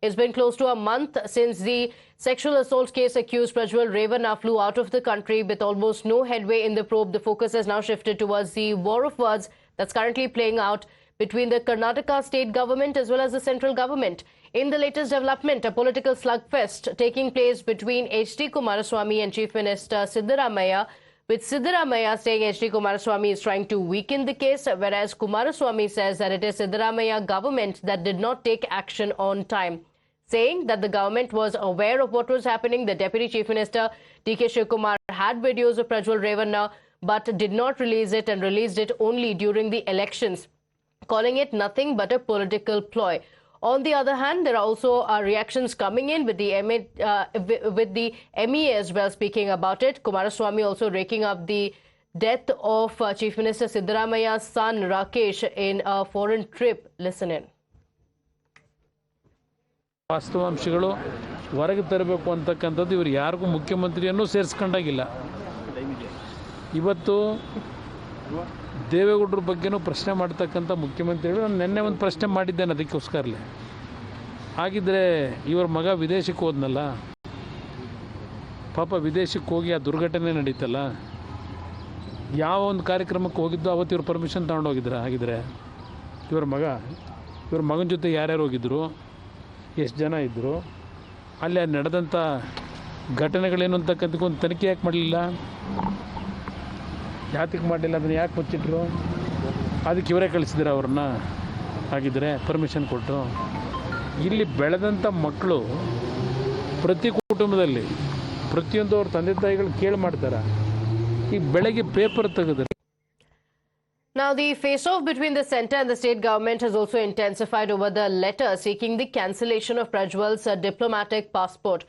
It's been close to a month since the sexual assault case accused Prajwal Revanna flew out of the country with almost no headway in the probe. The focus has now shifted towards the war of words that's currently playing out between the Karnataka state government as well as the central government. In the latest development, a political slugfest taking place between H.D. Kumaraswamy and Chief Minister Siddaramaiah, with Siddaramaiah saying H.D. Kumaraswamy is trying to weaken the case, whereas Kumaraswamy says that it is Siddaramaiah government that did not take action on time. Saying that the government was aware of what was happening, the Deputy Chief Minister D.K. Shivakumar had videos of Prajwal Revanna but did not release it and released it only during the elections, calling it nothing but a political ploy. On the other hand, there are also reactions coming in with the MEA as well speaking about it. Kumaraswamy also raking up the death of Chief Minister Siddaramaiah's son Rakesh in a foreign trip. Listen in. ವಾಸ್ತವಾಂಶಗಳು ಹೊರಗೆ ತರಬೇಕು ಅಂತಕ್ಕಂಥದ್ದು ಇವರು ಯಾರಿಗೂ ಮುಖ್ಯಮಂತ್ರಿಯನ್ನು ಸೇರಿಸ್ಕೊಂಡಾಗಿಲ್ಲ. ಇವತ್ತು ದೇವೇಗೌಡರ ಬಗ್ಗೆನೂ ಪ್ರಶ್ನೆ ಮಾಡ್ತಕ್ಕಂಥ ಮುಖ್ಯಮಂತ್ರಿಗಳು ನಾನು ನಿನ್ನೆ ಒಂದು ಪ್ರಶ್ನೆ ಮಾಡಿದ್ದೇನೆ ಅದಕ್ಕೋಸ್ಕರಲೇ. ಹಾಗಿದ್ರೆ ಇವರ ಮಗ ವಿದೇಶಕ್ಕೆ ಹೋದ್ನಲ್ಲ, ಪಾಪ ವಿದೇಶಕ್ಕೆ ಹೋಗಿ ಆ ದುರ್ಘಟನೆ ನಡೀತಲ್ಲ, ಯಾವ ಒಂದು ಕಾರ್ಯಕ್ರಮಕ್ಕೆ ಹೋಗಿದ್ದು ಅವತ್ತು ಇವ್ರು ಪರ್ಮಿಷನ್ ತಗೊಂಡೋಗಿದ್ರ? ಹಾಗಿದ್ರೆ ಇವ್ರ ಮಗನ ಜೊತೆ ಯಾರ್ಯಾರು ಹೋಗಿದ್ರು, ಎಷ್ಟು ಜನ ಇದ್ದರು, ಅಲ್ಲಿ ನಡೆದಂಥ ಘಟನೆಗಳೇನು ಅಂತಕ್ಕಂಥಕ್ಕೆ ಒಂದು ತನಿಖೆ ಯಾಕೆ ಮಾಡಲಿಲ್ಲ? ಯಾತಕ್ಕೆ ಮಾಡಲಿಲ್ಲ? ಅದನ್ನು ಯಾಕೆ ಮುಚ್ಚಿಟ್ರು? ಅದಕ್ಕೆ ಇವರೇ ಕಳಿಸಿದ್ರು ಅವ್ರನ್ನ. ಹಾಗಿದ್ರೆ ಪರ್ಮಿಷನ್ ಕೊಟ್ಟು ಇಲ್ಲಿ ಬೆಳೆದಂಥ ಮಕ್ಕಳು ಪ್ರತಿ ಕುಟುಂಬದಲ್ಲಿ ಪ್ರತಿಯೊಂದು ಅವ್ರ ತಂದೆ ತಾಯಿಗಳು ಕೇಳಿ ಮಾಡ್ತಾರೆ. ಈಗ ಬೆಳಗ್ಗೆ ಪೇಪರ್ ತೆಗೆದ್ರೆ. Now, the face-off between the centre and the state government has also intensified over the letter seeking the cancellation of Prajwal's diplomatic passport.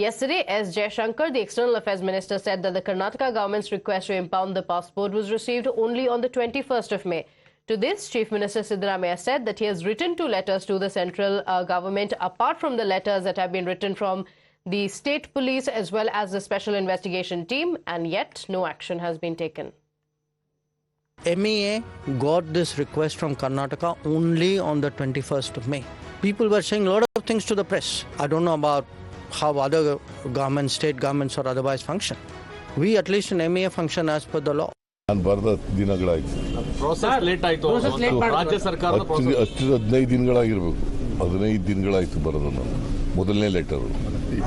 Yesterday, S. Jaishankar, the External Affairs Minister, said that the Karnataka government's request to impound the passport was received only on the 21st of May. To this, Chief Minister Siddaramaiah said that he has written 2 letters to the central government, apart from the letters that have been written from the state police as well as the special investigation team, and yet no action has been taken. MEA got this request from Karnataka only on the 21st of May. People were saying a lot of things to the press. I don't know about how other governments, state governments or otherwise function. We at least in MEA function as per the law. ನಾನು ಬರೆದ ದಿನಗಳಾಯಿತು. Process late ಆಯಿತು. ರಾಜ್ಯ ಸರ್ಕಾರದ 15 ದಿನಗಳಾಗಿರ್ಬೇಕು. 15 ದಿನಗಳಾಯಿತು ಬರೋದು. ನಾನು ಮೊದಲನೇ letter,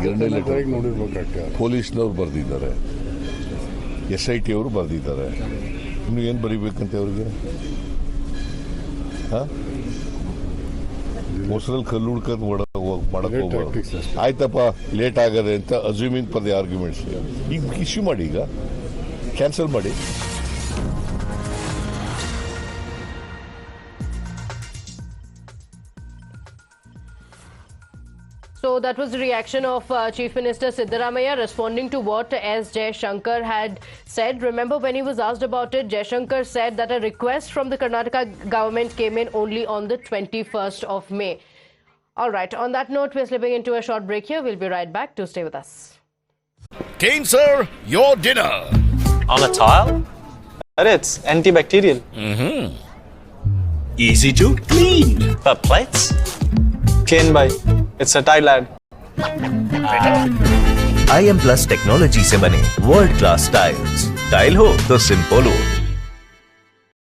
2ನೇ letter ನೋಡಿರ್ಬೇಕಾಗ್ತದೆ. ಪೊಲೀಸ್ನವ್ರು ಬರೆದಿದ್ದಾರೆ, SIT ಅವರು ಬರೆದಿದ್ದಾರೆ. ಇನ್ನು ಏನು ಬರೀಬೇಕಂತೆ ಅವ್ರಿಗೆ? ಮೊಸರಲ್ಲಿ ಕಲ್ಲು ಹುಡ್ಕೊಂಡು ಮಾಡಕ್ಕೆ ಹೋಗ್ಬಾರ್ದು. ಆಯ್ತಪ್ಪ ಲೇಟ್ ಆಗದೆ ಅಂತ ಅಸ್ಯೂಮಿಂಗ್ ಫಾರ್ ದಿ ಆರ್ಗ್ಯುಮೆಂಟ್ಸ್. ಈಗ ಇಶ್ಯೂ ಮಾಡಿ, ಈಗ ಕ್ಯಾನ್ಸಲ್ ಮಾಡಿ. So that was the reaction of Chief Minister Siddaramaiah responding to what S. Jaishankar had said. Remember, when he was asked about it, Jaishankar said that a request from the Karnataka government came in only on the 21st of May. All right, on that note, we're slipping into a short break here. We'll be right back. To stay with us. Kane, sir, your dinner. On a tile? It's antibacterial. Easy to clean. But plates? Kane bhai, it's a tile ad. IM Plus technology से बने world class tiles. Tile हो तो simple हो.